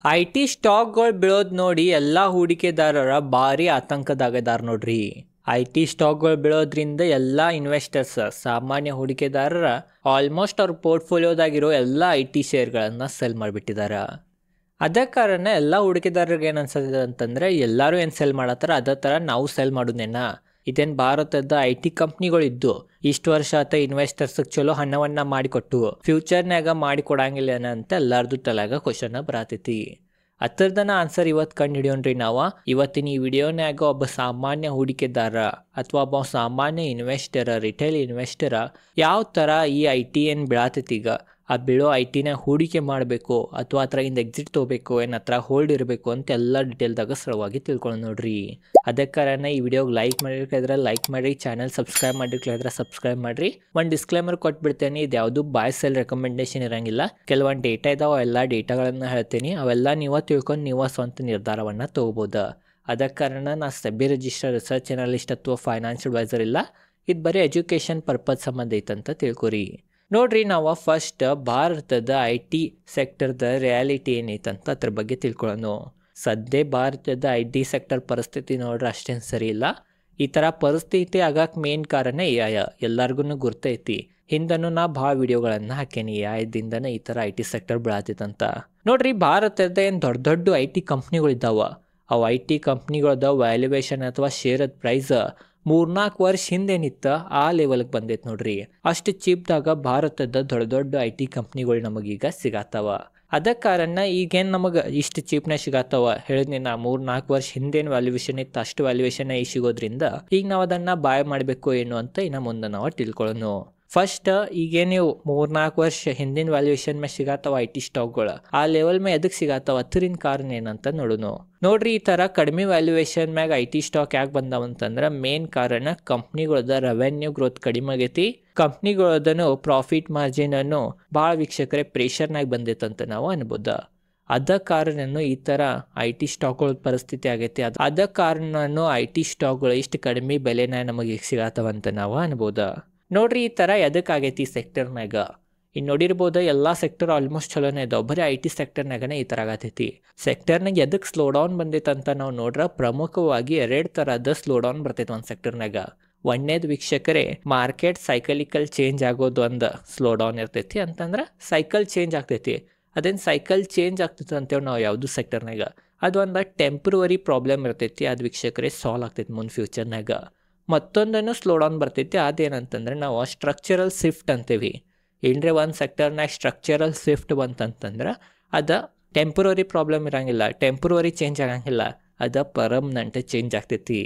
I T ಸ್ಟಾಕ್ಗಳು ಬೀಳೋದು ನೋಡಿ ಎಲ್ಲ ಹೂಡಿಕೆದಾರರ ಭಾರಿ ಆತಂಕದಾಗದಾರ ನೋಡ್ರಿ. ಐ ಟಿ ಸ್ಟಾಕ್ಗಳು ಬೀಳೋದ್ರಿಂದ ಎಲ್ಲ ಇನ್ವೆಸ್ಟರ್ಸ್ ಸಾಮಾನ್ಯ ಹೂಡಿಕೆದಾರರ ಆಲ್ಮೋಸ್ಟ್ ಅವ್ರ ಪೋರ್ಟ್ಫೋಲಿಯೋದಾಗಿರೋ ಎಲ್ಲ ಐ ಟಿ ಶೇರ್ಗಳನ್ನು ಸೆಲ್ ಮಾಡಿಬಿಟ್ಟಿದ್ದಾರೆ. ಅದೇ ಕಾರಣ ಎಲ್ಲ ಹೂಡಿಕೆದಾರರಿಗೆ ಏನು ಅನ್ಸತ್ತಿದೆ ಅಂತಂದರೆ ಎಲ್ಲರೂ ಏನು ಸೆಲ್ ಮಾಡತ್ತಾರ ಅದೇ ಥರ ನಾವು ಸೆಲ್ ಮಾಡೋದೇನ. ಇದೇನು ಭಾರತದ ಐ ಟಿ ಕಂಪ್ನಿಗಳಿದ್ದು ಇಷ್ಟು ವರ್ಷ ಆತ ಇನ್ವೆಸ್ಟರ್ಸ್ಗೆ ಚಲೋ ಹಣವನ್ನು ಮಾಡಿಕೊಟ್ಟು ಫ್ಯೂಚರ್ನಾಗ ಮಾಡಿ ಕೊಡಂಗಿಲ್ಲ ಅಂತ ಎಲ್ಲರದು ತಲೆಗ ಕ್ವಶನ್ ಬರತೈತಿ. ಅದರದನ್ನ ಆನ್ಸರ್ ಇವತ್ತು ಕಂಡು ಹಿಡಿಯೋಣ್ರಿ ನಾವು. ಇವತ್ತಿನ ಈ ವಿಡಿಯೋನ್ಯಾಗ ಒಬ್ಬ ಸಾಮಾನ್ಯ ಹೂಡಿಕೆದಾರ ಅಥವಾ ಒಬ್ಬ ಸಾಮಾನ್ಯ ಇನ್ವೆಸ್ಟರ್, ರಿಟೇಲ್ ಇನ್ವೆಸ್ಟರ್ ಯಾವ ಥರ ಈ ಐ ಟಿ ಏನು ಬೀಳತೈತಿ ಈಗ ಆ ಬೀಳೋ ಐ ಟಿನ ಹೂಡಿಕೆ ಮಾಡಬೇಕು ಅಥವಾ ಅದ್ರಾಗಿಂದ ಎಕ್ಸಿಟ್ ತೊಗೋಬೇಕು ಏನು ಹತ್ರ ಹೋಲ್ಡ್ ಇರಬೇಕು ಅಂತ ಎಲ್ಲ ಡಿಟೇಲ್ದಾಗ ಸರಳವಾಗಿ ತಿಳ್ಕೊಂಡು ನೋಡ್ರಿ. ಅದೇ ಕಾರಣ ಈ ವಿಡಿಯೋಗೆ ಲೈಕ್ ಮಾಡಿರ್ಕಿದ್ರೆ ಲೈಕ್ ಮಾಡಿರಿ, ಚಾನಲ್ ಸಬ್ಸ್ಕ್ರೈಬ್ ಮಾಡಿರ್ಕಿದ್ರೆ ಸಬ್ಸ್ಕ್ರೈಬ್ ಮಾಡಿರಿ. ಒಂದು ಡಿಸ್ಕ್ಲೇಮರ್ ಕೊಟ್ಬಿಡ್ತೇನೆ, ಇದು ಯಾವುದು ಬಾಯ್ ಸೆಲ್ ರೆಕಮೆಂಡೇಶನ್ ಇರಂಗಿಲ್ಲ. ಕೆಲವೊಂದು ಡೇಟಾ ಇದಾವೆ, ಎಲ್ಲ ಡೇಟಾಗಳನ್ನು ಹೇಳ್ತೀನಿ, ಅವೆಲ್ಲ ನೀವು ತಿಳ್ಕೊಂಡು ನೀವು ಸ್ವಂತ ನಿರ್ಧಾರವನ್ನು ತೊಗೋಬೋದು. ಅದಕ್ಕೆ ಕಾರಣ ನಾ ಸೆಬಿ ರಿಜಿಸ್ಟರ್ ರಿಸರ್ಚ್ ಅನಾಲಿಸ್ಟ್ ಅಥವಾ ಫೈನಾನ್ಷಿಯಲ್ ಅಡ್ವೈಸರ್ ಇಲ್ಲ. ಇದು ಬರೀ ಎಜುಕೇಷನ್ ಪರ್ಪಸ್ ಸಂಬಂಧ ಐತಂತ ತಿಳ್ಕೊರಿ. ನೋಡ್ರಿ, ನಾವು ಫಸ್ಟ್ ಭಾರತದ ಐ ಟಿ ಸೆಕ್ಟರ್ದ ರಿಯಾಲಿಟಿ ಏನೈತಂತ ಅದ್ರ ಬಗ್ಗೆ ತಿಳ್ಕೊಳ್ಳೋಣ. ಸದ್ಯ ಭಾರತದ ಐ ಟಿ ಸೆಕ್ಟರ್ ಪರಿಸ್ಥಿತಿ ನೋಡ್ರಿ ಅಷ್ಟೇನು ಸರಿ ಇಲ್ಲ. ಈ ಥರ ಪರಿಸ್ಥಿತಿ ಆಗಕ್ಕೆ ಮೇನ್ ಕಾರಣ ಎ ಐ. ಎಲ್ಲರಿಗೂ ಗುರ್ತೈತಿ, ಹಿಂದನೂ ನಾ ಭಾಳ ವಿಡಿಯೋಗಳನ್ನು ಹಾಕೇನಿ ಎ ಐದಿಂದನೇ ಈ ಥರ ಐ ಟಿ ಸೆಕ್ಟರ್ ಬೆಳತೈತಂತ. ನೋಡ್ರಿ, ಭಾರತದ ಏನು ದೊಡ್ಡ ದೊಡ್ಡ ಐ ಟಿ ಕಂಪ್ನಿಗಳಿದ್ದಾವೆ. ಅವು ಐ ಟಿ ಕಂಪ್ನಿಗಳದ ವ್ಯಾಲ್ಯುವೇಷನ್ ಅಥವಾ ಶೇರದ ಪ್ರೈಸ್ 3-4 ವರ್ಷ ಹಿಂದೇನಿತ್ತು ಆ ಲೆವೆಲ್ಗೆ ಬಂದೈತೆ ನೋಡ್ರಿ. ಅಷ್ಟು ಚೀಪ್ದಾಗ ಭಾರತದ ದೊಡ್ಡ ದೊಡ್ಡ ಐ ಟಿ ಕಂಪ್ನಿಗಳು ನಮಗೀಗ ಸಿಗತ್ತವ. ಅದ ಕಾರಣ ಈಗೇನು ನಮಗೆ ಇಷ್ಟು ಚೀಪ್ನ ಸಿಗತ್ತವ ಹೇಳಿದ್ನಿ ನಾ. 3-4 ವರ್ಷ ಹಿಂದೇನು ವ್ಯಾಲ್ಯುವೇಷನ್ ಇತ್ತು ಅಷ್ಟು ವ್ಯಾಲ್ಯುವೇಷನ್ ಈ ಸಿಗೋದ್ರಿಂದ ಈಗ ನಾವು ಅದನ್ನು ಬಾಯ್ ಮಾಡಬೇಕು ಏನು ಅಂತ ಇನ್ನು ಮುಂದೆ ನಾವು ತಿಳ್ಕೊಳ್ಳೋಣ. ಫಸ್ಟ್ ಈಗೇನು ನೀವು 3-4 ವರ್ಷ ಹಿಂದಿನ ವ್ಯಾಲ್ಯುಯೇಷನ್ ಮೇಲೆ ಸಿಗತ್ತವ ಐ ಟಿ ಸ್ಟಾಕ್ಗಳು ಆ ಲೆವೆಲ್ ಮೇಲೆ ಎದಕ್ಕೆ ಸಿಗತ್ತವ ಅದರಿಂದ ಕಾರಣ ಏನಂತ ನೋಡೋಣ. ನೋಡ್ರಿ, ಈ ಥರ ಕಡಿಮೆ ವ್ಯಾಲ್ಯುಯೇಷನ್ ಮ್ಯಾಗ ಐ ಟಿ ಸ್ಟಾಕ್ ಯಾಕೆ ಬಂದಾವಂತಂದ್ರೆ ಮೇನ್ ಕಾರಣ ಕಂಪ್ನಿಗಳದ ರೆವೆನ್ಯೂ ಗ್ರೋತ್ ಕಡಿಮೆ ಆಗೈತಿ. ಕಂಪ್ನಿಗಳದನ್ನು ಪ್ರಾಫಿಟ್ ಮಾರ್ಜಿನ್ ಅನ್ನು ಭಾಳ ವೀಕ್ಷಕರೇ ಪ್ರೆಷರ್ನಾಗ ಬಂದೈತಂತ ನಾವು ಅನ್ಬೋದು. ಅದ ಕಾರಣನು ಈ ಥರ ಐ ಟಿ ಸ್ಟಾಕ್ಗಳ ಪರಿಸ್ಥಿತಿ ಆಗೈತಿ. ಅದ ಕಾರಣನು ಐ ಟಿ ಸ್ಟಾಕ್ಗಳು ಇಷ್ಟು ಕಡಿಮೆ ಬೆಲೆನ ನಮಗೆ ಸಿಗತ್ತವಂತ ನಾವು ಅನ್ಬೋದು. ನೋಡ್ರಿ, ಈ ಥರ ಎದಕ್ಕಾಗೈತಿ ಸೆಕ್ಟರ್ನಾಗ ಇನ್ನು ನೋಡಿರ್ಬೋದು ಎಲ್ಲ ಸೆಕ್ಟರ್ ಆಲ್ಮೋಸ್ಟ್ ಚಲೋನೇ ಇದಾವೆ, ಬರೀ ಐ ಟಿ ಸೆಕ್ಟರ್ನಾಗನೇ ಈ ಥರ ಆಗತೈತಿ. ಸೆಕ್ಟರ್ನಾಗ ಎದಕ್ಕೆ ಸ್ಲೋ ಡೌನ್ ಬಂದೈತಂತ ನಾವು ನೋಡ್ರೆ ಪ್ರಮುಖವಾಗಿ 2 ಥರದ ಸ್ಲೋ ಡೌನ್ ಬರ್ತೈತೆ ಒಂದು ಸೆಕ್ಟರ್ನಾಗ. ಒಂದೇದು ವೀಕ್ಷಕರೇ ಮಾರ್ಕೆಟ್ ಸೈಕಲಿಕಲ್ ಚೇಂಜ್ ಆಗೋದು ಒಂದು ಸ್ಲೋ ಡೌನ್ ಇರ್ತೈತಿ. ಅಂತಂದ್ರೆ ಸೈಕಲ್ ಚೇಂಜ್ ಆಗ್ತೈತಿ. ಅದೇನು ಸೈಕಲ್ ಚೇಂಜ್ ಆಗ್ತೈತೆ ಅಂತೇಳಿ ನಾವು ಯಾವುದು ಸೆಕ್ಟರ್ನಾಗ ಅದು ಒಂದು ಟೆಂಪ್ರವರಿ ಪ್ರಾಬ್ಲಮ್ ಇರ್ತೈತಿ. ಅದು ವೀಕ್ಷಕರೇ ಸಾಲ್ವ್ ಆಗ್ತೈತಿ ಮುಂದೆ ಫ್ಯೂಚರ್ನಾಗ. ಮತ್ತೊಂದನ್ನು ಸ್ಲೋ ಡೌನ್ ಬರ್ತೈತಿ. ಅದೇನಂತಂದ್ರೆ ನಾವು ಸ್ಟ್ರಕ್ಚರಲ್ ಶಿಫ್ಟ್ ಅಂತೀವಿ. ಏನರೇ ಒಂದು ಸೆಕ್ಟರ್ನಾಗ ಸ್ಟ್ರಕ್ಚರಲ್ ಶಿಫ್ಟ್ ಬಂತಂತಂದ್ರೆ ಅದು ಟೆಂಪ್ರವರಿ ಪ್ರಾಬ್ಲಮ್ ಇರೋಂಗಿಲ್ಲ, ಟೆಂಪ್ರವರಿ ಚೇಂಜ್ ಆಗಂಗಿಲ್ಲ, ಅದು ಪರ್ಮನೆಂಟ್ ಚೇಂಜ್ ಆಗ್ತೈತಿ.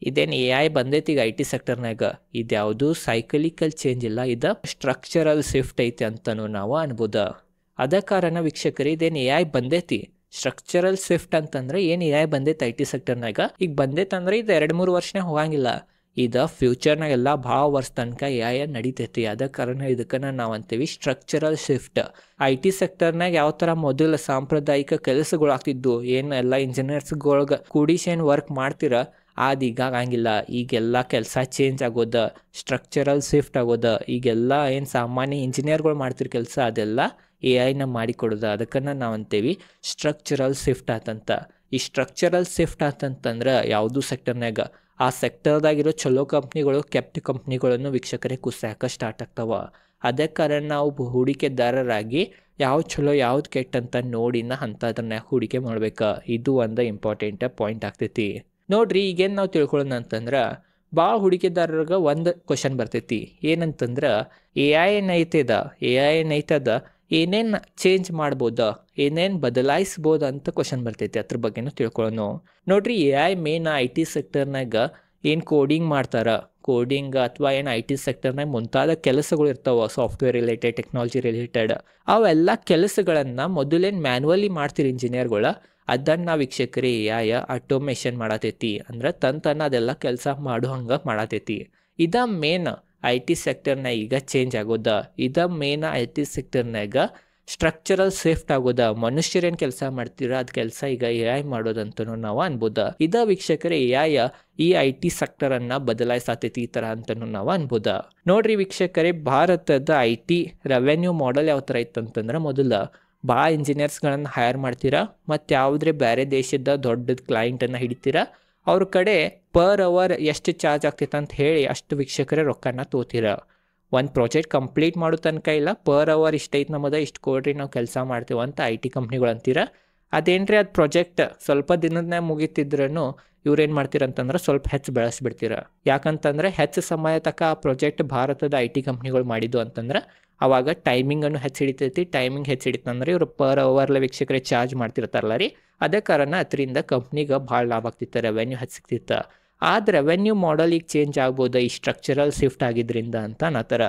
ಇದೇನು ಎ ಐ ಬಂದೈತಿ ಈಗ ಐ ಟಿ ಸೆಕ್ಟರ್ನಾಗ ಇದು ಯಾವುದು ಸೈಕಲಿಕಲ್ ಚೇಂಜ್ ಇಲ್ಲ, ಇದು ಸ್ಟ್ರಕ್ಚರಲ್ ಶಿಫ್ಟ್ ಐತಿ ಅಂತಲೂ ನಾವು ಅನ್ಬೋದು. ಅದ ಕಾರಣ ವೀಕ್ಷಕರು ಇದೇನು ಎ ಐ ಬಂದೈತಿ ಸ್ಟ್ರಕ್ಚರಲ್ ಶಿಫ್ಟ್ ಅಂತಂದ್ರೆ ಏನು ಎ ಐ ಬಂದೈತೆ ಐ ಟಿ ಸೆಕ್ಟರ್ನಾಗ ಈಗ ಬಂದೈತಂದ್ರೆ ಇದು 2-3 ವರ್ಷನೇ ಹೋಗಂಗಿಲ್ಲ. ಇದು ಫ್ಯೂಚರ್ನಾಗೆಲ್ಲ ಭಾಳ ವರ್ಷ ತನಕ ಎ ಐ ನಡೀತೈತಿ. ಅದ ಕಾರಣ ಇದಕ್ಕೆ ನಾವು ಅಂತೀವಿ ಸ್ಟ್ರಕ್ಚರಲ್ ಶಿಫ್ಟ್. ಐ ಟಿ ಸೆಕ್ಟರ್ನಾಗ ಯಾವ ಥರ ಮೊದಲು ಸಾಂಪ್ರದಾಯಿಕ ಕೆಲಸಗಳು ಆಗ್ತಿದ್ದು ಏನು ಎಲ್ಲ ಇಂಜಿನಿಯರ್ಸ್ಗಳ್ಗೆ ಕೂಡಿಸೇನು ವರ್ಕ್ ಮಾಡ್ತೀರ ಅದೀಗ ಆಗಂಗಿಲ್ಲ. ಈಗೆಲ್ಲ ಕೆಲಸ ಚೇಂಜ್ ಆಗೋದು, ಸ್ಟ್ರಕ್ಚರಲ್ ಶಿಫ್ಟ್ ಆಗೋದು. ಈಗೆಲ್ಲ ಏನು ಸಾಮಾನ್ಯ ಇಂಜಿನಿಯರ್ಗಳು ಮಾಡ್ತಿರೋ ಕೆಲಸ ಅದೆಲ್ಲ ಎ ಐನ ಮಾಡಿಕೊಡೋದು. ಅದಕ್ಕೆ ನಾವು ಅಂತೀವಿ ಸ್ಟ್ರಕ್ಚರಲ್ ಶಿಫ್ಟ್ ಆತಂತ. ಈ ಸ್ಟ್ರಕ್ಚರಲ್ ಶಿಫ್ಟ್ ಆತಂತಂದ್ರೆ ಯಾವುದು ಸೆಕ್ಟರ್ನಾಗ ಆ ಸೆಕ್ಟರ್ದಾಗಿರೋ ಚಲೋ ಕಂಪ್ನಿಗಳು ಕೆಪ್ಟ್ ಕಂಪ್ನಿಗಳನ್ನು ವೀಕ್ಷಕರೇ ಕುಸಿಯಾಕ ಸ್ಟಾರ್ಟ್ ಆಗ್ತಾವ. ಅದೇ ಕಾರಣ ನಾವು ಹೂಡಿಕೆದಾರರಾಗಿ ಯಾವ್ದು ಚಲೋ ಯಾವ್ದು ಕೆಟ್ಟ ಅಂತ ನೋಡಿನ ಅಂಥದ್ರನ್ನ ಹೂಡಿಕೆ ಮಾಡ್ಬೇಕು. ಇದು ಒಂದು ಇಂಪಾರ್ಟೆಂಟ್ ಪಾಯಿಂಟ್ ಆಗ್ತೈತಿ. ನೋಡ್ರಿ, ಈಗೇನು ನಾವು ತಿಳ್ಕೊಳ್ಳೋಣ ಅಂತಂದ್ರೆ ಭಾಳ ಹೂಡಿಕೆದಾರರಿಗೆ ಒಂದು ಕ್ವಶನ್ ಬರ್ತೈತಿ. ಏನಂತಂದ್ರೆ ಎ ಐ ಏನೈತದ ಏನೇನು ಚೇಂಜ್ ಮಾಡ್ಬೋದ, ಏನೇನು ಬದಲಾಯಿಸ್ಬೋದು ಅಂತ ಕ್ವಶನ್ ಬರ್ತೈತಿ. ಅದ್ರ ಬಗ್ಗೆನೂ ತಿಳ್ಕೊಳ್ಳೋಣ. ನೋಡ್ರಿ, A I main I T ಸೆಕ್ಟರ್ನಾಗ ಏನು ಕೋಡಿಂಗ್ ಮಾಡ್ತಾರ, ಕೋಡಿಂಗ್ ಅಥವಾ ಏನು ಐ ಟಿ ಸೆಕ್ಟರ್ನಾಗ ಮುಂತಾದ ಕೆಲಸಗಳು ಇರ್ತಾವೆ ಸಾಫ್ಟ್ವೇರ್ ರಿಲೇಟೆಡ್, ಟೆಕ್ನಾಲಜಿ ರಿಲೇಟೆಡ್. ಅವೆಲ್ಲ ಕೆಲಸಗಳನ್ನು ಮೊದಲೇನು ಮ್ಯಾನ್ಯುವಲಿ ಮಾಡ್ತೀರಿ ಇಂಜಿನಿಯರ್ಗಳು, ಅದನ್ನು ವೀಕ್ಷಕರೇ ಎ ಐ ಆಟೋಮೇಷನ್ ಮಾಡತೈತಿ. ಅಂದ್ರೆ ತನ್ನ ಅದೆಲ್ಲ ಕೆಲಸ ಮಾಡೋ ಹಂಗೆ ಮಾಡತೈತಿ. ಇದ ಮೇನ್ ಐ ಟಿ ಸೆಕ್ಟರ್ನ ಈಗ ಚೇಂಜ್ ಆಗೋದ. ಇದ ಮೇನ್ ಐ ಟಿ ಸೆಕ್ಟರ್ನಾಗ ಸ್ಟ್ರಕ್ಚರಲ್ ಶಿಫ್ಟ್ ಆಗೋದ. ಮನುಷ್ಯರೇನು ಕೆಲಸ ಮಾಡ್ತೀರ ಅದು ಕೆಲಸ ಈಗ ಎ ಐ ಮಾಡೋದಂತನೂ ನಾವು ಅನ್ಬೋದ. ಇದ ವೀಕ್ಷಕರೇ ಎ ಐ ಈ ಐ ಟಿ ಸೆಕ್ಟರನ್ನು ಬದಲಾಯಿಸತೈತಿ ಈ ಥರ ಅಂತನೂ ನಾವು ಅನ್ಬೋದ. ನೋಡ್ರಿ ವೀಕ್ಷಕರೇ, ಭಾರತದ ಐ ಟಿ ರೆವೆನ್ಯೂ ಮಾಡೆಲ್ ಯಾವ ಥರ ಇತ್ತಂತಂದ್ರೆ ಮೊದಲು ಭಾಳ ಇಂಜಿನಿಯರ್ಸ್ಗಳನ್ನು ಹೈರ್ ಮಾಡ್ತೀರಾ ಮತ್ತು ಯಾವುದೇ ಬೇರೆ ದೇಶದ ದೊಡ್ಡ ಕ್ಲೈಂಟನ್ನು ಹಿಡಿತೀರಾ, ಅವ್ರ ಕಡೆ ಪರ್ ಅವರ್ ಎಷ್ಟು ಚಾರ್ಜ್ ಆಗ್ತೈತೆ ಅಂತ ಹೇಳಿ ಅಷ್ಟು ವೀಕ್ಷಕರೇ ರೊಕ್ಕನ ತೋತೀರ. ಒಂದು ಪ್ರಾಜೆಕ್ಟ್ ಕಂಪ್ಲೀಟ್ ಮಾಡೋ ತನಕ ಇಲ್ಲ, ಪರ್ ಅವರ್ ಇಷ್ಟೈತೆ ನಮ್ಮದು, ಇಷ್ಟು ಕೊಡ್ರಿ ನಾವು ಕೆಲಸ ಮಾಡ್ತೀವಿ ಅಂತ IT ಕಂಪ್ನಿಗಳು ಅಂತೀರ. ಅದೇನ್ರಿ ಅದು ಪ್ರಾಜೆಕ್ಟ್ ಸ್ವಲ್ಪ ದಿನದ ಮುಗಿತಿದ್ರೂ ಇವ್ರೇನು ಮಾಡ್ತೀರಂತಂದ್ರೆ ಸ್ವಲ್ಪ ಹೆಚ್ಚು ಬೆಳೆಸ್ಬಿಡ್ತೀರ. ಯಾಕಂತಂದ್ರೆ ಹೆಚ್ಚು ಸಮಯ ತನಕ ಆ ಪ್ರಾಜೆಕ್ಟ್ ಭಾರತದ IT ಕಂಪ್ನಿಗಳು ಮಾಡಿದ್ದು ಅಂತಂದ್ರೆ ಅವಾಗ ಟೈಮಿಂಗನ್ನು ಹೆಚ್ಚು ಹಿಡಿತೈತಿ. ಟೈಮಿಂಗ್ ಹೆಚ್ಚು ಹಿಡಿತಂದ್ರೆ ಇವರು ಪರ್ ಅವರ್ಲೆ ವೀಕ್ಷಕರೇ ಚಾರ್ಜ್ ಮಾಡ್ತಿರ್ತಾರಲ್ಲ ರೀ, ಅದೇ ಕಾರಣ ಅದರಿಂದ ಕಂಪ್ನಿಗೆ ಭಾಳ ಲಾಭ ಆಗ್ತಿತ್ತು, ರೆವೆನ್ಯೂ ಹೆಚ್ಚು ಸಿಗ್ತಿತ್ತು. ಆದ್ರೆ ರೆವೆನ್ಯೂ ಮಾಡೆಲ್ ಈಗ ಚೇಂಜ್ ಆಗ್ಬೋದು ಈ ಸ್ಟ್ರಕ್ಚರಲ್ ಶಿಫ್ಟ್ ಆಗಿದ್ರಿಂದ ಅಂತ ಅನ್ನತ್ತಾರ.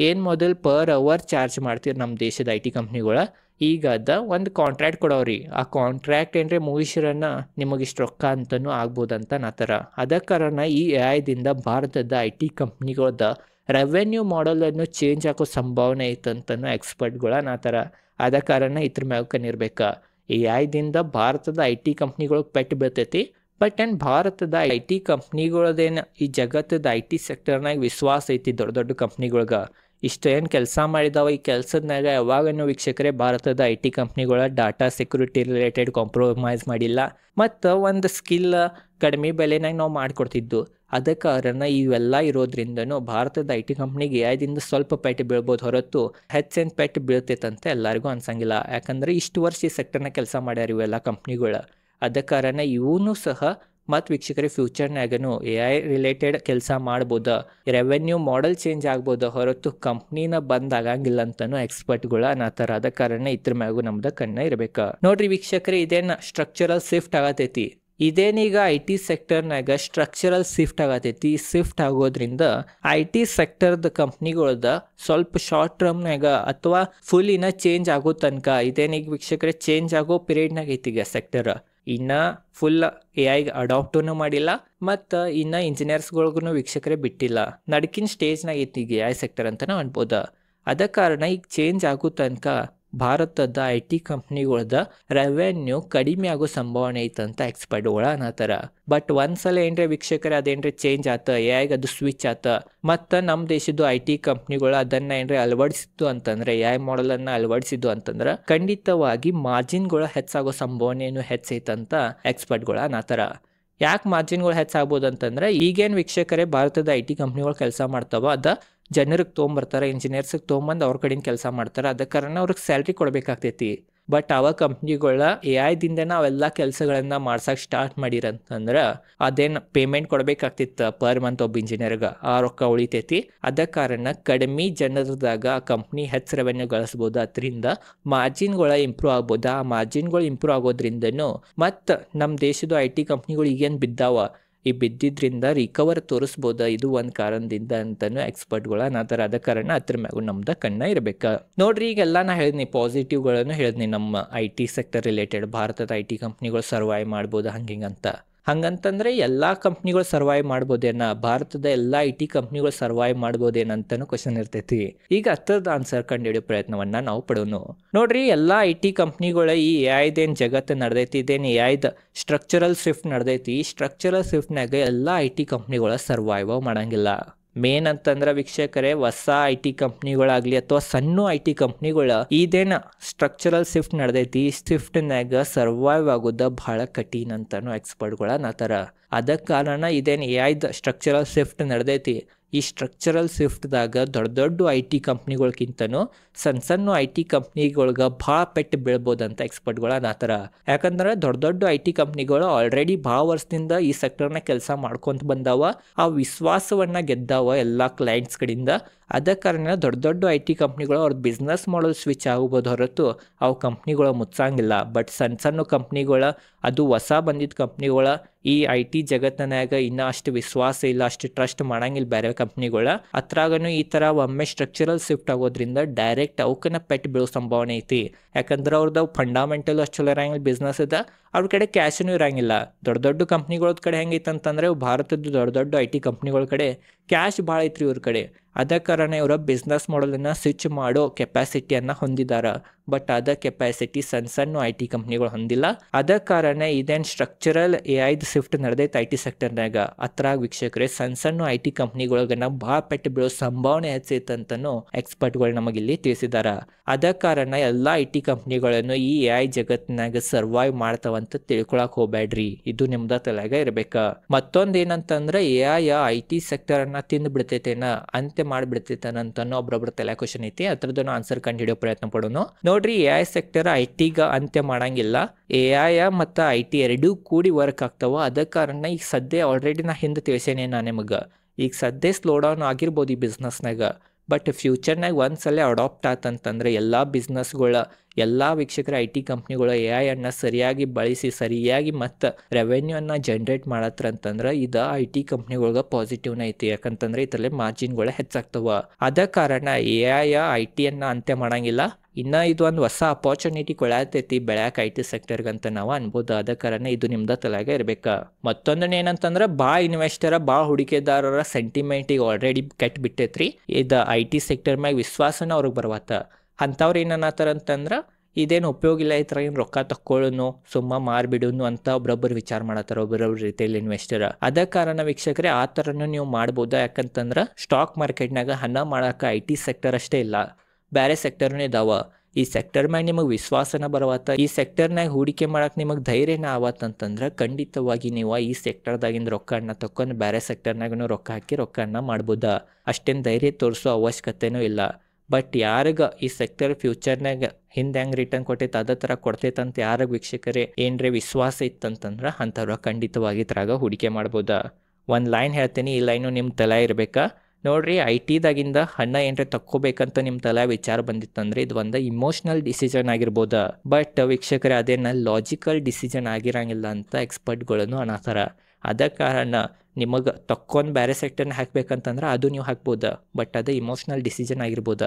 ಏನು ಮೊದಲು ಪರ್ ಅವರ್ ಚಾರ್ಜ್ ಮಾಡ್ತೀರಿ ನಮ್ಮ ದೇಶದ IT ಕಂಪ್ನಿಗಳು, ಈಗ ಅದ ಒಂದು ಕಾಂಟ್ರಾಕ್ಟ್ ಕೊಡೋರಿ, ಆ ಕಾಂಟ್ರಾಕ್ಟ್ ಏನ್ರಿ ಮುಗಿಸಿರನ್ನ ನಿಮಗೆ ಇಷ್ಟು ರೊಕ್ಕ ಅಂತನೂ ಆಗ್ಬೋದಂತ ಅನ್ನತ್ತಾರ. ಅದ ಕಾರಣ ಈ AI ಭಾರತದ IT ಕಂಪ್ನಿಗಳದ ರೆವೆನ್ಯೂ ಮಾಡೆಲನ್ನು ಚೇಂಜ್ ಆಗೋ ಸಂಭಾವನೆ ಐತಂತನೂ ಎಕ್ಸ್ಪರ್ಟ್ಗಳು ಅನ್ನತ್ತಾರ. ಅದ ಕಾರಣ ಇದ್ರ ಮ್ಯಾಗ ಕಣ್ಣಿರ್ಬೇಕು. AI ಭಾರತದ IT ಕಂಪ್ನಿಗಳಿಗೆ ಪೆಟ್ಟು ಬೀಳ್ತೈತಿ. ಬಟ್ ಏನು ಭಾರತದ IT ಕಂಪ್ನಿಗಳದೇನು ಈ ಜಗತ್ತದ IT ಸೆಕ್ಟರ್ನಾಗ ವಿಶ್ವಾಸ ಐತಿ ದೊಡ್ಡ ದೊಡ್ಡ ಕಂಪ್ನಿಗಳ್ಗೆ. ಇಷ್ಟೇನು ಕೆಲಸ ಮಾಡಿದಾವ ಈ ಕೆಲಸದ್ನಾಗ ಯಾವಾಗನೂ ವೀಕ್ಷಕರೇ ಭಾರತದ IT ಕಂಪ್ನಿಗಳ ಡಾಟಾ ಸೆಕ್ಯೂರಿಟಿ ರಿಲೇಟೆಡ್ ಕಾಂಪ್ರಮೈಸ್ ಮಾಡಿಲ್ಲ, ಮತ್ತು ಒಂದು ಸ್ಕಿಲ್ ಕಡಿಮೆ ಬೆಲೆನಾಗ ನಾವು ಮಾಡಿಕೊಡ್ತಿದ್ದು. ಅದ ಕಾರಣ ಇವೆಲ್ಲ ಇರೋದ್ರಿಂದನೂ ಭಾರತದ IT ಕಂಪ್ನಿಗೆ AI ಸ್ವಲ್ಪ ಪೆಟ್ಟು ಬೀಳ್ಬೋದು ಹೊರತು ಹೆಚ್ಚೇನು ಪೆಟ್ಟು ಬೀಳ್ತೈತಂತ ಎಲ್ಲರಿಗೂ ಅನ್ಸಂಗಿಲ್ಲ. ಯಾಕಂದ್ರೆ ಇಷ್ಟು ವರ್ಷ ಈ ಸೆಕ್ಟರ್ನಾಗ ಕೆಲಸ ಮಾಡ್ಯಾರ ಇವೆಲ್ಲ ಕಂಪ್ನಿಗಳು. ಅದ ಕಾರಣ ಇವನು ಸಹ ಮತ್ತು ವೀಕ್ಷಕರೇ ಫ್ಯೂಚರ್ನಾಗನು AI ರಿಲೇಟೆಡ್ ಕೆಲಸ ಮಾಡ್ಬೋದು, ರೆವೆನ್ಯೂ ಮಾಡೆಲ್ ಚೇಂಜ್ ಆಗ್ಬೋದು ಹೊರತು ಕಂಪ್ನಿನ ಬಂದ್ ಆಗಂಗಿಲ್ಲ ಅಂತನೂ ಎಕ್ಸ್ಪರ್ಟ್ಗಳು ಅನ್ನತ್ತಾರ. ಅದ ಕಾರಣ ಇದ್ರ ಮ್ಯಾಗೂ ನಮ್ದು ಕಣ್ಣ ಇರಬೇಕು. ನೋಡ್ರಿ ವೀಕ್ಷಕರೇ, ಇದೇನು ಸ್ಟ್ರಕ್ಚರಲ್ ಶಿಫ್ಟ್ ಆಗತೈತಿ, ಇದೇನೀಗ IT ಸೆಕ್ಟರ್ನಾಗ ಸ್ಟ್ರಕ್ಚರಲ್ ಶಿಫ್ಟ್ ಆಗತೈತಿ. ಶಿಫ್ಟ್ ಆಗೋದ್ರಿಂದ IT ಸೆಕ್ಟರ್ದ ಕಂಪ್ನಿಗಳದ ಸ್ವಲ್ಪ ಶಾರ್ಟ್ ಟರ್ಮ್ನಾಗ ಅಥವಾ ಫುಲ್ ಇನ್ನ ಚೇಂಜ್ ಆಗೋ ತನಕ, ಇದೇನೀಗ ವೀಕ್ಷಕರೇ ಚೇಂಜ್ ಆಗೋ ಪೀರಿಯಡ್ನಾಗ ಐತಿಗ ಸೆಕ್ಟರ್. ಇನ್ನು ಫುಲ್ AI ಅಡಾಪ್ಟೂ ಮಾಡಿಲ್ಲ, ಮತ್ತು ಇನ್ನು ಇಂಜಿನಿಯರ್ಸ್ಗಳಿಗೂ ವೀಕ್ಷಕರೇ ಬಿಟ್ಟಿಲ್ಲ, ನಡ್ಕಿನ ಸ್ಟೇಜ್ನಾಗ ಐತಿ ಈಗ AI ಸೆಕ್ಟರ್ ಅಂತಲೇ ಅನ್ಬೋದು. ಅದ ಕಾರಣ ಈಗ ಚೇಂಜ್ ಆಗೋ ತನಕ ಭಾರತದ IT ಕಂಪ್ನಿಗಳದ ರೆವೆನ್ಯೂ ಕಡಿಮೆ ಆಗೋ ಸಂಭಾವನೆ ಐತಂತ ಎಕ್ಸ್ಪರ್ಟ್ಗಳು ಅನ್ನತ್ತಾರ. ಬಟ್ ಒಂದ್ಸಲ ಏನ್ರಿ ವೀಕ್ಷಕರೇ ಅದೇನ್ರಿ ಚೇಂಜ್ ಆತ, AI ಅದು ಸ್ವಿಚ್ ಆತ, ಮತ್ತು ನಮ್ಮ ದೇಶದ IT ಕಂಪ್ನಿಗಳು ಅದನ್ನು ಏನ್ರಿ ಅಳವಡಿಸಿದ್ದು ಅಂತಂದ್ರೆ AI ಮಾಡೆಲನ್ನು ಅಳವಡಿಸಿದ್ದು ಅಂತಂದ್ರೆ ಖಂಡಿತವಾಗಿ ಮಾರ್ಜಿನ್ಗಳು ಹೆಚ್ಚಾಗೋ ಸಂಭಾವನೆಯೂ ಹೆಚ್ಚೈತಂತ ಎಕ್ಸ್ಪರ್ಟ್ಗಳು ಅನ್ನತ್ತಾರ. ಯಾಕೆ ಮಾರ್ಜಿನ್ಗಳು ಹೆಚ್ಚಾಗ್ಬೋದು ಅಂತಂದ್ರೆ ಈಗೇನು ವೀಕ್ಷಕರೇ ಭಾರತದ IT ಕಂಪ್ನಿಗಳು ಕೆಲಸ ಮಾಡ್ತಾವ ಅದ ಜನರಿಗೆ ತೊಗೊಂಬರ್ತಾರೆ, ಇಂಜಿನಿಯರ್ಸಿಗೆ ತೊಗೊಂಬಂದು ಅವ್ರ ಕಡೆಯಿಂದ ಕೆಲಸ ಮಾಡ್ತಾರೆ. ಅದ ಕಾರಣ ಅವ್ರಿಗೆ ಸ್ಯಾಲ್ರಿ ಕೊಡಬೇಕಾಗ್ತೈತಿ. ಬಟ್ ಅವ ಕಂಪ್ನಿಗಳ AI ಅವೆಲ್ಲ ಕೆಲಸಗಳನ್ನ ಮಾಡ್ಸಕ್ಕೆ ಸ್ಟಾರ್ಟ್ ಮಾಡಿರಂತಂದ್ರೆ ಅದೇನು ಪೇಮೆಂಟ್ ಕೊಡಬೇಕಾಗ್ತಿತ್ತು ಪರ್ ಮಂತ್ ಒಬ್ಬ ಇಂಜಿನಿಯರ್ಗೆ, ಆ ರೊಕ್ಕ ಉಳಿತೈತಿ. ಅದ ಕಾರಣ ಕಡಿಮೆ ಜನರದಾಗ ಆ ಕಂಪ್ನಿ ಹೆಚ್ಚು ರೆವೆನ್ಯೂ ಗಳಿಸ್ಬೋದು, ಅದರಿಂದ ಮಾರ್ಜಿನ್ಗಳ ಇಂಪ್ರೂವ್ ಆಗ್ಬೋದು. ಆ ಮಾರ್ಜಿನ್ಗಳು ಇಂಪ್ರೂವ್ ಆಗೋದ್ರಿಂದನೂ ಮತ್ತು ನಮ್ಮ ದೇಶದ IT ಕಂಪ್ನಿಗಳು ಈಗೇನು ಬಿದ್ದಾವ, ಈ ಬಿದ್ದಿದ್ರಿಂದ ರಿಕವರ್ ತೋರಿಸ್ಬೋದ, ಇದು ಒಂದು ಕಾರಣದಿಂದ ಅಂತಲೂ ಎಕ್ಸ್ಪರ್ಟ್ಗಳು ಅನ್ನತ್ತಾರ. ಅದ ಕಾರಣ ಅದ್ರ ಮ್ಯಾಗೂ ನಮ್ದು ಕಣ್ಣ ಇರಬೇಕು. ನೋಡ್ರಿ, ಈಗೆಲ್ಲ ನಾ ಹೇಳಿದ್ನಿ ಪಾಸಿಟಿವ್ಗಳನ್ನು ಹೇಳಿದ್ನಿ ನಮ್ಮ IT ಸೆಕ್ಟರ್ ರಿಲೇಟೆಡ್, ಭಾರತದ IT ಕಂಪ್ನಿಗಳು ಸರ್ವೈವ್ ಮಾಡ್ಬೋದು ಹಂಗಿಂಗಂತ. ಹಂಗಂತಂದ್ರೆ ಎಲ್ಲ ಕಂಪ್ನಿಗಳು ಸರ್ವೈವ್ ಮಾಡ್ಬೋದೇನ, ಭಾರತದ ಎಲ್ಲ IT ಕಂಪ್ನಿಗಳು ಸರ್ವೈವ್ ಮಾಡ್ಬೋದೇನಂತನೂ ಕ್ವಶನ್ ಇರ್ತೈತಿ. ಈಗ ಹತ್ತದ ಆನ್ಸರ್ ಕಂಡುಹಿಡಿಯೋ ಪ್ರಯತ್ನವನ್ನ ನಾವು ಪಡೋನು. ನೋಡ್ರಿ, ಎಲ್ಲ IT ಕಂಪ್ನಿಗಳ ಈ AI ಜಗತ್ತು ನಡೆದೈತಿ, ಇದೇನು AI ಸ್ಟ್ರಕ್ಚರಲ್ ಶಿಫ್ಟ್ ನಡೆದೈತಿ. ಈ ಸ್ಟ್ರಕ್ಚರಲ್ ಶಿಫ್ಟ್ನಾಗ ಎಲ್ಲ IT ಕಂಪ್ನಿಗಳ ಸರ್ವೈವ್ ಮಾಡಂಗಿಲ್ಲ. ಮೇನ್ ಅಂತಂದ್ರೆ ವೀಕ್ಷಕರೇ ಹೊಸ IT ಕಂಪ್ನಿಗಳಾಗ್ಲಿ ಅಥವಾ ಸಣ್ಣ IT ಕಂಪ್ನಿಗಳ ಇದೇನು ಸ್ಟ್ರಕ್ಚರಲ್ ಶಿಫ್ಟ್ ನಡೆದೈತಿ, ಈ ಶಿಫ್ಟ್ನಾಗ ಸರ್ವೈವ್ ಆಗೋದ ಬಹಳ ಕಠಿಣ ಅಂತಾನು ಎಕ್ಸ್ಪರ್ಟ್ಗಳು ಅನ್ನತ್ತಾರ. ಅದ ಕಾರಣ ಇದೇನು AI ಸ್ಟ್ರಕ್ಚರಲ್ ಶಿಫ್ಟ್ ನಡೆದೈತಿ, ಈ ಸ್ಟ್ರಕ್ಚರಲ್ ಶಿಫ್ಟ್ದಾಗ ದೊಡ್ಡ ದೊಡ್ಡ IT ಕಂಪ್ನಿಗಳ್ಕಿಂತನೂ ಸಣ್ಣ ಸಣ್ಣ IT ಕಂಪ್ನಿಗಳ್ಗೆ ಭಾಳ ಪೆಟ್ಟು ಬೀಳ್ಬೋದಂತ ಎಕ್ಸ್ಪರ್ಟ್ಗಳು ಅನ್ನತ್ತಾರ. ಯಾಕಂದ್ರೆ ದೊಡ್ಡ ದೊಡ್ಡ IT ಕಂಪ್ನಿಗಳು ಆಲ್ರೆಡಿ ಭಾಳ ವರ್ಷದಿಂದ ಈ ಸೆಕ್ಟರ್ನ ಕೆಲಸ ಮಾಡ್ಕೊಂತ ಬಂದಾವ, ಆ ವಿಶ್ವಾಸವನ್ನು ಗೆದ್ದಾವ ಎಲ್ಲ ಕ್ಲೈಂಟ್ಸ್ ಕಡೆಯಿಂದ. ಅದ ಕಾರಣ ದೊಡ್ಡ ದೊಡ್ಡ IT ಕಂಪ್ನಿಗಳು ಅವ್ರ ಬಿಸ್ನೆಸ್ ಮಾಡಲ್ ಸ್ವಿಚ್ ಆಗ್ಬೋದು ಹೊರತು ಅವು ಕಂಪ್ನಿಗಳು ಮುಚ್ಚಂಗಿಲ್ಲ. ಬಟ್ ಸಣ್ಣ ಸಣ್ಣ ಕಂಪ್ನಿಗಳು, ಅದು ಹೊಸ ಬಂದಿದ್ದ ಕಂಪ್ನಿಗಳು ಈ IT ಜಗತ್ತಿನಾಗ ಇನ್ನೂ ಅಷ್ಟು ವಿಶ್ವಾಸ ಇಲ್ಲ, ಅಷ್ಟು ಟ್ರಸ್ಟ್ ಮಾಡಂಗಿಲ್ಲ ಬೇರೆ ಕಂಪ್ನಿಗಳು. ಅತ್ರಾಗನು ಈ ಥರ ಒಮ್ಮೆ ಸ್ಟ್ರಕ್ಚರಲ್ ಶಿಫ್ಟ್ ಆಗೋದ್ರಿಂದ ಡೈರೆಕ್ಟ್ ಅವಕ್ಕನ್ನ ಪೆಟ್ಟು ಬೀಳೋ ಸಂಭಾವನೆ ಐತಿ. ಯಾಕಂದ್ರೆ ಅವ್ರದ್ದು ಫಂಡಮೆಂಟಲ್ ಅಷ್ಟು ಚಲೋ ಇರಂಗಿಲ್ಲ, ಬಿಸ್ನೆಸ್ ಅದ, ಅವ್ರ ಕಡೆ ಕ್ಯಾಶನೂ ಇರಂಗಿಲ್ಲ. ದೊಡ್ಡ ದೊಡ್ಡ ಕಂಪ್ನಿಗಳ ಕಡೆ ಹೆಂಗೈತೆ ಅಂತಂದ್ರೆ ಭಾರತದ ದೊಡ್ಡ ದೊಡ್ಡ IT ಕಂಪ್ನಿಗಳ ಕಡೆ ಕ್ಯಾಶ್ ಭಾಳ ಐತ್ರಿ ಇವ್ರ ಕಡೆ. ಅದ ಕಾರಣ ಇವರ ಬಿಸ್ನೆಸ್ ಮಾಡೆಲನ್ನು ಸ್ವಿಚ್ ಮಾಡೋ ಕೆಪಾಸಿಟಿಯನ್ನು ಹೊಂದಿದ್ದಾರೆ. ಬಟ್ ಅದ ಕೆಪಾಸಿಟಿ ಸಣ್ಣ ಐ ಟಿ ಕಂಪ್ನಿಗಳು ಹೊಂದಿಲ್ಲ. ಅದ ಕಾರಣ ಇದೇನು ಸ್ಟ್ರಕ್ಚರಲ್ AI ಶಿಫ್ಟ್ ನಡೆದೈತೆ ಐ ಟಿ ಸೆಕ್ಟರ್ನಾಗ, ಅತ್ರಾಗ ವೀಕ್ಷಕರೇ ಸಣ್ಣ ಐ ಟಿ ಕಂಪ್ನಿಗಳಿಗೆ ಭಾಳ ಪೆಟ್ಟು ಬೀಳೋ ಸಂಭಾವನೆ ಹೆಚ್ಚೈತಂತನೂ ಎಕ್ಸ್ಪರ್ಟ್ಗಳು ನಮಗಿಲ್ಲಿ ತಿಳಿಸಿದಾರ. ಅದ ಕಾರಣ ಎಲ್ಲ ಐ ಟಿ ಕಂಪ್ನಿಗಳನ್ನು ಈ AI ಜಗತ್ತಿನಾಗ ಸರ್ವೈವ್ ಮಾಡ್ತಾವಂತ ತಿಳ್ಕೊಳಕ್ ಹೋಗ್ಬೇಡ್ರಿ, ಇದು ನಿಮ್ದ ತಲೆಗ ಇರ್ಬೇಕ. ಮತ್ತೊಂದ್ ಏನಂತಂದ್ರೆ AI ಐ ಟಿ ಸೆಕ್ಟರ್ ಅನ್ನ ತಿಂದು ಬಿಡ್ತೈತೇನ, ಅಂತ್ಯ ಮಾಡ್ಬಿಡ್ತೈತೇನಂತನೂ ಒಬ್ರೊಬ್ರ ತಲೆ ಕ್ವಶನ್ ಐತಿ. ಅದ್ರದ್ದು ಆನ್ಸರ್ ಕಂಡು ಹಿಡಿಯೋ ಪ್ರಯತ್ನ ಪಡೋನು. ನೋಡ್ರಿ, AI ಸೆಕ್ಟರ್ ಐ ಟಿಗ ಅಂತ್ಯ ಮಾಡಂಗಿಲ್ಲ. AI ಮತ್ತು ಐ ಟಿ ಎರಡೂ ಕೂಡಿ ವರ್ಕ್ ಆಗ್ತಾವ. ಅದ ಕಾರಣ ಈಗ ಸದ್ಯ ಆಲ್ರೆಡಿ ನಾ ಹಿಂದೆ ತಿಳಿಸೇನೆ ನಾ ನಿಮಗೆ, ಈಗ ಸದ್ಯ ಸ್ಲೋ ಡೌನ್ ಆಗಿರ್ಬೋದು ಈ ಬಿಸ್ನೆಸ್ನಾಗ. ಬಟ್ ಫ್ಯೂಚರ್ನಾಗ ಒಂದ್ಸಲ ಅಡಾಪ್ಟ್ ಆತಂತಂದ್ರೆ ಎಲ್ಲ ಬಿಸ್ನೆಸ್ಗಳ ಎಲ್ಲ ವೀಕ್ಷಕರ ಐ ಟಿ ಕಂಪ್ನಿಗಳು AI ಅನ್ನ ಸರಿಯಾಗಿ ಬಳಸಿ ಸರಿಯಾಗಿ ಮತ್ತು ರೆವೆನ್ಯೂ ಅನ್ನ ಜನರೇಟ್ ಮಾಡತ್ರ ಅಂತಂದ್ರೆ ಇದು ಐ ಟಿ ಕಂಪ್ನಿಗಳ್ಗೆ ಪಾಸಿಟಿವ್ನ ಐತಿ. ಯಾಕಂತಂದ್ರೆ ಇದರಲ್ಲಿ ಮಾರ್ಜಿನ್ಗಳು ಹೆಚ್ಚಾಗ್ತವ. ಅದ ಕಾರಣ AI ಐ ಟಿಯನ್ನು ಅಂತ್ಯ ಮಾಡಂಗಿಲ್ಲ. ಇನ್ನು ಇದು ಒಂದು ಹೊಸ ಅಪಾರ್ಚುನಿಟಿ ಕೊಡತೈತಿ ಬೆಳ್ಯಾಕ ಐ ಟಿ ಸೆಕ್ಟರ್ಗಂತ ನಾವು ಅನ್ಬೋದು. ಅದ ಕಾರಣ ಇದು ನಿಮ್ದ ತಲೆಗೆ ಇರ್ಬೇಕಾ. ಮತ್ತೊಂದನ್ನ ಏನಂತಂದ್ರೆ ಭಾಳ ಇನ್ವೆಸ್ಟರ್ ಭಾಳ ಹೂಡಿಕೆದಾರರ ಸೆಂಟಿಮೆಂಟ್ ಈಗ ಆಲ್ರೆಡಿ ಕೆಟ್ಟು ಬಿಟ್ಟೈತ್ರಿ. ಇದು ಐ ಟಿ ಸೆಕ್ಟರ್ ಮ್ಯಾಗ ವಿಶ್ವಾಸನ ಅವ್ರಿಗೆ ಬರ್ವತ್ತ. ಅಂಥವ್ರು ಏನನ್ನತ್ತಾರಂತಂದ್ರೆ ಇದೇನು ಉಪಯೋಗ ಇಲ್ಲ, ಈ ಥರ ಏನು ರೊಕ್ಕ ತಕ್ಕೊಳ್ಳೋನು ಸುಮ್ಮ ಮಾರ್ಬಿಡೋನು ಅಂತ ಒಬ್ಬೊಬ್ಬರು ವಿಚಾರ ಮಾಡತ್ತಾರ, ಒಬ್ಬರೊಬ್ರು ರಿಟೇಲ್ ಇನ್ವೆಸ್ಟರ್. ಅದ ಕಾರಣ ವೀಕ್ಷಕರೇ ಆ ಥರನೂ ನೀವು ಮಾಡ್ಬೋದು. ಯಾಕಂತಂದ್ರೆ ಸ್ಟಾಕ್ ಮಾರ್ಕೆಟ್ನಾಗ ಹಣ ಮಾಡೋಕೆ ಐ ಟಿ ಸೆಕ್ಟರ್ ಅಷ್ಟೇ ಇಲ್ಲ, ಬೇರೆ ಸೆಕ್ಟರ್ನೂ ಇದಾವ. ಈ ಸೆಕ್ಟರ್ ಮ್ಯಾಗ ನಿಮಗೆ ವಿಶ್ವಾಸನ ಬರವತ್ತ, ಈ ಸೆಕ್ಟರ್ನಾಗ ಹೂಡಿಕೆ ಮಾಡಕ್ಕೆ ನಿಮಗೆ ಧೈರ್ಯನ ಆವತ್ತಂತಂದ್ರೆ ಖಂಡಿತವಾಗಿ ನೀವು ಈ ಸೆಕ್ಟರ್ದಾಗಿಂದ ರೊಕ್ಕನ ತಕೊಂಡು ಬೇರೆ ಸೆಕ್ಟರ್ನಾಗೂ ರೊಕ್ಕ ಹಾಕಿ ರೊಕ್ಕನ ಮಾಡ್ಬೋದ. ಅಷ್ಟೇನು ಧೈರ್ಯ ತೋರಿಸೋ ಅವಶ್ಯಕತೆನೂ ಇಲ್ಲ. ಬಟ್ ಯಾರಿಗ ಈ ಸೆಕ್ಟರ್ ಫ್ಯೂಚರ್ನಾಗ ಹಿಂದೆ ಹೆಂಗೆ ರಿಟರ್ನ್ ಕೊಟ್ಟೈತೆ ಅದೇ ಥರ ಕೊಡ್ತೈತಂತ ಯಾರಿಗೆ ವೀಕ್ಷಕರೇ ಏನ್ರಿ ವಿಶ್ವಾಸ ಇತ್ತಂತಂದ್ರೆ ಅಂಥವ್ರು ಖಂಡಿತವಾಗಿ ಇದ್ರಾಗ ಹೂಡಿಕೆ ಮಾಡ್ಬೋದ. ಒಂದು ಲೈನ್ ಹೇಳ್ತೀನಿ, ಈ ಲೈನು ನಿಮ್ಮ ತಲೆ ಇರಬೇಕಾ. ನೋಡ್ರಿ, ಐ ಟಿದಾಗಿಂದ ಹಣ ಏನ್ರ ತಕ್ಕೋಬೇಕಂತ ನಿಮ್ಮ ತಲೆ ವಿಚಾರ ಬಂದಿತ್ತಂದ್ರೆ ಇದು ಒಂದು ಇಮೋಷ್ನಲ್ ಡಿಸಿಷನ್ ಆಗಿರ್ಬೋದ. ಬಟ್ ವೀಕ್ಷಕರೇ ಅದೇನ ಲಾಜಿಕಲ್ ಡಿಸಿಷನ್ ಆಗಿರಂಗಿಲ್ಲ ಅಂತ ಎಕ್ಸ್ಪರ್ಟ್ಗಳನ್ನು ಅನ್ನತ್ತಾರ. ಅದ ಕಾರಣ ನಿಮಗೆ ತಕ್ಕೊಂಡು ಬೇರೆ ಸೆಕ್ಟರ್ನ ಹಾಕ್ಬೇಕಂತಂದ್ರೆ ಅದು ನೀವು ಹಾಕ್ಬೋದ, ಬಟ್ ಅದು ಇಮೋಷ್ನಲ್ ಡಿಸಿಷನ್ ಆಗಿರ್ಬೋದ.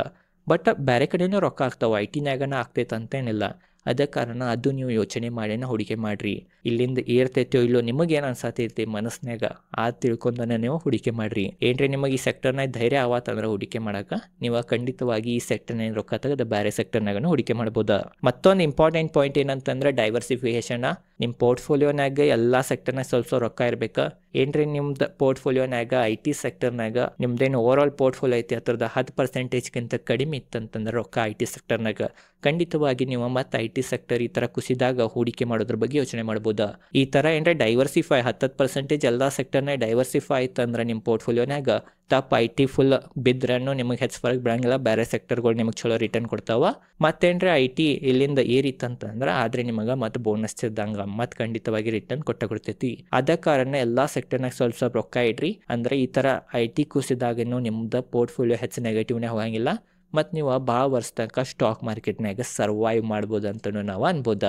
ಬಟ್ ಬೇರೆ ಕಡೆನೂ ರೊಕ್ಕ ಆಗ್ತಾವೆ, ಐ ಟಿನಾಗನ ಆಗ್ತೈತೆ ಅಂತೇನಿಲ್ಲ. ಅದ ಕಾರಣ ಅದು ನೀವು ಯೋಚನೆ ಮಾಡಿನ ಹೂಡಿಕೆ ಮಾಡಿರಿ. ಇಲ್ಲಿಂದ ಏರ್ತೈತೋ ಇಲ್ಲೋ ನಿಮಗೇನು ಅನ್ಸತೈತಿ ಮನಸ್ಸಿನಾಗ ಆ ತಿಳ್ಕೊಂಡನ ನೀವು ಹೂಡಿಕೆ ಮಾಡಿರಿ. ಏನ್ರಿ ನಿಮಗೆ ಈ ಸೆಕ್ಟರ್ನಾಗ ಧೈರ್ಯ ಆವತ್ತಂದ್ರೆ ಹೂಡಿಕೆ ಮಾಡಕ್ಕೆ ನೀವು ಖಂಡಿತವಾಗಿ ಈ ಸೆಕ್ಟರ್ನ ರೊಕ್ಕ ತೆಗೆದು ಬೇರೆ ಸೆಕ್ಟರ್ನಾಗ ಹೂಡಿಕೆ ಮಾಡ್ಬೋದ. ಮತ್ತೊಂದು ಇಂಪಾರ್ಟೆಂಟ್ ಪಾಯಿಂಟ್ ಏನಂತಂದ್ರೆ ಡೈವರ್ಸಿಫಿಕೇಶನ್. ನಿಮ್ಮ ಪೋರ್ಟ್ಫೋಲಿಯೋನಾಗ ಎಲ್ಲ ಸೆಕ್ಟರ್ನಾಗ ಸ್ವಲ್ಪ ರೊಕ್ಕ ಇರಬೇಕು. ಏನ್ರಿ ನಿಮ್ದು ಪೋರ್ಟ್ಫೋಲಿಯೋನಾಗ ಐ ಟಿ ಸೆಕ್ಟರ್ನಾಗ ನಿಮ್ದೇನು ಓವರ್ ಆಲ್ ಪೋರ್ಟ್ಫೋಲಿಯೋ ಐತಿ ಅದ್ರದ್ದು 10% ಕಡಿಮೆ ಇತ್ತಂತಂದ್ರೆ ರೊಕ್ಕ ಐ ಟಿ ಸೆಕ್ಟರ್ನಾಗ ಖಂಡಿತವಾಗಿ ನೀವು ಮತ್ತು ಐ ಟಿ ಸೆಕ್ಟರ್ ಈ ಥರ ಕುಸಿದಾಗ ಹೂಡಿಕೆ ಮಾಡೋದ್ರ ಬಗ್ಗೆ ಯೋಚನೆ ಮಾಡ್ಬೋದಾ. ಈ ಥರ ಏನ್ರೆ ಡೈವರ್ಸಿಫೈ 10% ಎಲ್ಲ ಸೆಕ್ಟರ್ನಾಗ ಡೈವರ್ಸಿಫೈ ಆಯ್ತಂದ್ರೆ ನಿಮ್ಮ ಪೋರ್ಟ್ಫೋಲಿಯೋನಾಗ ತಪ್ಪು ಐ ಟಿ ಫುಲ್ ಬಿದ್ರೂ ನಿಮಗೆ ಹೆಚ್ಚು ಫರಕ್ ಬೀಳಂಗಿಲ್ಲ. ಬೇರೆ ಸೆಕ್ಟರ್ಗಳು ನಿಮಗೆ ಚಲೋ ರಿಟರ್ನ್ ಕೊಡ್ತಾವ. ಮತ್ತೇನ್ರಿ ಐ ಟಿ ಇಲ್ಲಿಂದ ಏರಿತ್ತಂತಂದ್ರೆ ಆದರೆ ನಿಮಗೆ ಮತ್ತೆ ಬೋನಸ್ ಇದ್ದಂಗೆ ಮತ್ತೆ ಖಂಡಿತವಾಗಿ ರಿಟರ್ನ್ ಕೊಡ್ತೈತಿ. ಅದ ಕಾರಣ ಎಲ್ಲ ಸೆಕ್ಟರ್ನಾಗ ಸ್ವಲ್ಪ ರೊಕ್ಕ ಇಡ್ರಿ. ಅಂದ್ರೆ ಈ ಥರ ಐ ಟಿ ಕುಸಿದಾಗೇನು ನಿಮ್ದು ಪೋರ್ಟ್ಫೋಲಿಯೋ ಹೆಚ್ಚು ನೆಗೆಟಿವ್ನೇ ಹೋಗಂಗಿಲ್ಲ. ಮತ್ತು ನೀವು ಭಾಳ ವರ್ಷ ತನಕ ಸ್ಟಾಕ್ ಮಾರ್ಕೆಟ್ನಾಗ ಸರ್ವೈವ್ ಮಾಡ್ಬೋದು ಅಂತಲೂ ನಾವು ಅನ್ಬೋದ.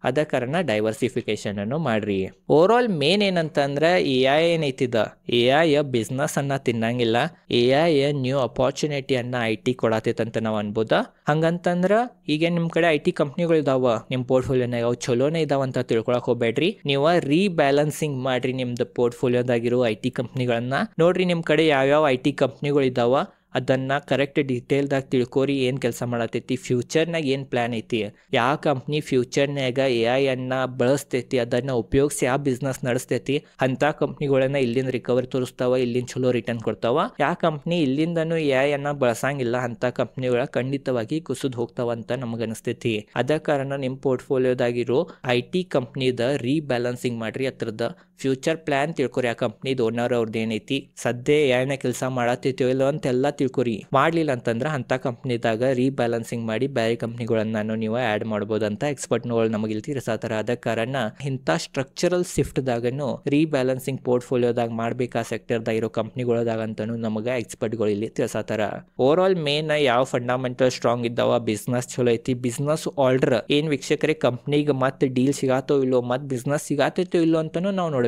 ಅದ ಕಾರಣ ಡೈವರ್ಸಿಫಿಕೇಶನನ್ನು ಮಾಡಿರಿ. ಓವರ್ ಆಲ್ ಮೇನ್ ಏನಂತಂದ್ರೆ AI ಏನೈತಿದ AI ಬಿಸ್ನೆಸ್ ಅನ್ನ ತಿನ್ನಂಗಿಲ್ಲ. AI ನ್ಯೂ ಅಪಾರ್ಚುನಿಟಿಯನ್ನು ಐ ಟಿ ಕೊಡತೈತಂತ ನಾವು ಅನ್ಬೋದ. ಹಂಗಂತಂದ್ರೆ ಈಗ ನಿಮ್ಮ ಕಡೆ ಐ ಟಿ ಕಂಪ್ನಿಗಳು ಇದಾವ ನಿಮ್ಮ ಪೋರ್ಟ್ಫೋಲಿಯೋನಾಗ, ಅವು ಚಲೋನೇ ಇದಾವಂತ ತಿಳ್ಕೊಳಕ್ ಹೋಗ್ಬೇಡ್ರಿ. ನೀವು ರೀಬ್ಯಾಲೆನ್ಸಿಂಗ್ ಮಾಡ್ರಿ ನಿಮ್ದು ಪೋರ್ಟ್ಫೋಲಿಯೋದಾಗಿರೋ ಐ ಟಿ ಕಂಪ್ನಿಗಳನ್ನ. ನೋಡ್ರಿ ನಿಮ್ಮ ಕಡೆ ಯಾವ್ಯಾವ ಐ ಟಿ ಕಂಪ್ನಿಗಳು ಇದಾವ ಅದನ್ನು ಕರೆಕ್ಟ್ ಡೀಟೇಲ್ದಾಗ ತಿಳ್ಕೊರಿ. ಏನು ಕೆಲಸ ಮಾಡತೈತಿ, ಫ್ಯೂಚರ್ನಾಗ ಏನು ಪ್ಲ್ಯಾನ್ ಐತಿ, ಯಾವ ಕಂಪ್ನಿ ಫ್ಯೂಚರ್ನಾಗ AI ಅನ್ನು ಬಳಸ್ತೈತಿ, ಅದನ್ನು ಉಪಯೋಗಿಸಿ ಯಾವ ಬಿಸ್ನೆಸ್ ನಡೆಸ್ತೈತಿ, ಅಂಥ ಕಂಪ್ನಿಗಳನ್ನ ಇಲ್ಲಿಂದ ರಿಕವರಿ ತೋರಿಸ್ತಾವ, ಇಲ್ಲಿಂದ ಚಲೋ ರಿಟರ್ನ್ ಕೊಡ್ತಾವ. ಯಾವ ಕಂಪ್ನಿ ಇಲ್ಲಿಂದನೂ AI ಅನ್ನು ಬಳಸಂಗಿಲ್ಲ ಅಂಥ ಕಂಪ್ನಿಗಳ ಖಂಡಿತವಾಗಿ ಕುಸಿದು ಹೋಗ್ತಾವಂತ ನಮಗನಿಸ್ತೈತಿ. ಅದ ಕಾರಣ ನಿಮ್ಮ ಪೋರ್ಟ್ಫೋಲಿಯೋದಾಗಿರೋ ಐ ಟಿ ಕಂಪ್ನಿದ ರೀಬ್ಯಾಲೆನ್ಸಿಂಗ್ ಮಾಡ್ರಿ. ಅದ್ರದ್ದು ಫ್ಯೂಚರ್ ಪ್ಲ್ಯಾನ್ ತಿಳ್ಕೊರಿ. ಆ ಕಂಪ್ನಿದು ಓನರ್ ಅವ್ರದ್ದು ಏನೈತಿ, ಸದ್ಯ AI ಕೆಲಸ ಮಾಡತ್ತೈತೋ ಇಲ್ಲೋ ಅಂತೆಲ್ಲ ತಿಳ್ಕೊರಿ. ಮಾಡ್ಲಿಲ್ಲ ಅಂತಂದ್ರೆ ಅಂಥ ಕಂಪ್ನಿದಾಗ ರೀಬ್ಯಾಲೆನ್ಸಿಂಗ್ ಮಾಡಿ ಬೇರೆ ಕಂಪ್ನಿಗಳನ್ನ ನೀವು ಆ್ಯಡ್ ಮಾಡ್ಬೋದು ಅಂತ ಎಕ್ಸ್ಪರ್ಟ್ಗಳು ನಮಗೆ ಇಲ್ಲಿ ತಿಳಿಸತ್ತಾರ. ಅದ ಕಾರಣ ಇಂಥ ಸ್ಟ್ರಕ್ಚರಲ್ ಶಿಫ್ಟ್ದಾಗನು ರೀಬ್ಯಾಲೆನ್ಸಿಂಗ್ ಪೋರ್ಟ್ಫೋಲಿಯೋದಾಗ ಮಾಡ್ಬೇಕು ಆ ಸೆಕ್ಟರ್ದಾಗ ಇರೋ ಕಂಪ್ನಿಗಳದಾಗ ಅಂತಲೂ ನಮಗೆ ಎಕ್ಸ್ಪರ್ಟ್ಗಳು ಇಲ್ಲಿ ತಿಳಿಸತ್ತಾರ. ಓವರ್ ಆಲ್ ಮೇನ್ ಯಾವ ಫಂಡಮೆಂಟಲ್ ಸ್ಟ್ರಾಂಗ್ ಇದ್ದಾವ, ಬಿಸ್ನೆಸ್ ಚಲೋ ಐತಿ, ಬಿಸ್ನೆಸ್ ಆರ್ಡರ್ ಏನು ವೀಕ್ಷಕರೇ ಕಂಪ್ನಿಗೆ ಮತ್ತೆ ಡೀಲ್ ಸಿಗಾತೋ ಇಲ್ಲೋ, ಮತ್ತೆ ಬಿಸ್ನೆಸ್ ಸಿಗಾತೈತೋ ಇಲ್ಲೋ ಅಂತಲೂ ನಾವು ನೋಡ್ಬೇಕು.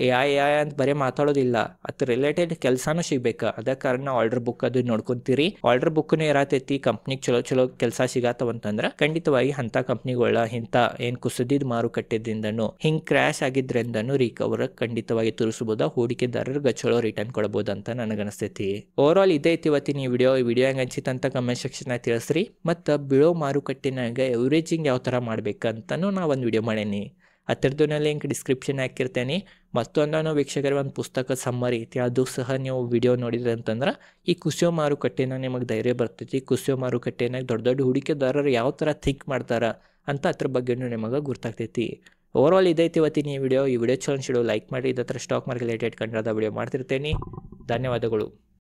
AI ಅಂತ ಬರೀ ಮಾತಾಡೋದಿಲ್ಲ, ಅದ್ರ ರಿಲೇಟೆಡ್ ಕೆಲಸನೂ ಸಿಗ್ಬೇಕು. ಅದ ಕಾರಣ ಆರ್ಡರ್ ಬುಕ್ ಬುಕ್ ಅದು ನೋಡ್ಕೊಂತೀರಿ. ಆರ್ಡರ್ ಬುಕ್ನು ಇರತೈತಿ. ಕಂಪ್ನಿಗೆ ಚಲೋ ಕೆಲಸ ಸಿಗತ್ತವಂತಂದ್ರೆ ಖಂಡಿತವಾಗಿ ಅಂತ ಕಂಪ್ನಿಗಳ ಇಂಥ ಏನ್ ಕುಸಿದಿದ್ ಮಾರುಕಟ್ಟೆದಿಂದನೂ ಹಿಂಗ್ ಕ್ರ್ಯಾಶ್ ಆಗಿದ್ರಿಂದನೂ ರಿಕವರ್ ಖಂಡಿತವಾಗಿ ತೋರಿಸಬಹುದು. ಹೂಡಿಕೆದಾರರಿಗೆ ಚಲೋ ರಿಟರ್ನ್ ಕೊಡಬಹುದು ಅಂತ ನನಗನ್ಸ್ತೈತಿ. ಓವರ್ ಆಲ್ ಇದೇ ಐತಿ ಇವತ್ತಿನ ಈ ವಿಡಿಯೋ ಹೆಂಗ್ ಅನ್ಸಿತ್ತಂತ ಕಮೆಂಟ್ ಸೆಕ್ಷನ್ ತಿಳಿಸ್ರಿ. ಮತ್ತು ಬೀಳೋ ಮಾರುಕಟ್ಟೆನಾಗ ಎವರೇಜಿಂಗ್ ಯಾವ ಥರ ಮಾಡ್ಬೇಕಂತನೂ ನಾ ಒಂದು ವಿಡಿಯೋ ಮಾಡೇನಿ. ಅದರದ್ದು ಲಿಂಕ್ ಡಿಸ್ಕ್ರಿಪ್ಷನ್ ಹಾಕಿರ್ತೇನೆ. ಮತ್ತೊಂದು ವೀಕ್ಷಕರ ಒಂದು ಪುಸ್ತಕ ಸಮ್ಮರಿ ಐತಿ, ಅದು ಸಹ ನೀವು ವಿಡಿಯೋ ನೋಡಿದ್ರೆ ಅಂತಂದ್ರೆ ಈ ಕುಸಿಯೋ ಮಾರುಕಟ್ಟೆನ ನಿಮಗೆ ಧೈರ್ಯ ಬರ್ತೈತಿ. ಕುಸಿಯೋ ಮಾರುಕಟ್ಟೆನಾಗ ದೊಡ್ಡ ಹೂಡಿಕೆದಾರರು ಯಾವ ಥರ ಥಿಂಕ್ ಮಾಡ್ತಾರ ಅಂತ ಅದ್ರ ಬಗ್ಗೆನೂ ನಿಮಗೆ ಗೊತ್ತಾಗ್ತೈತಿ. ಓವರ್ ಆಲ್ ಇದೈತಿ ಇವತ್ತಿನ ಈ ವಿಡಿಯೋ ಚಲೋ ಲೈಕ್ ಮಾಡಿ. ಇದೇ ಥರ ಸ್ಟಾಕ್ ಮಾರ್ಕೆಟ್ ರಿಲೇಟೆಡ್ ಕಂಡ್ರದ ವಿಡಿಯೋ ಮಾಡ್ತಿರ್ತೇನೆ. ಧನ್ಯವಾದಗಳು.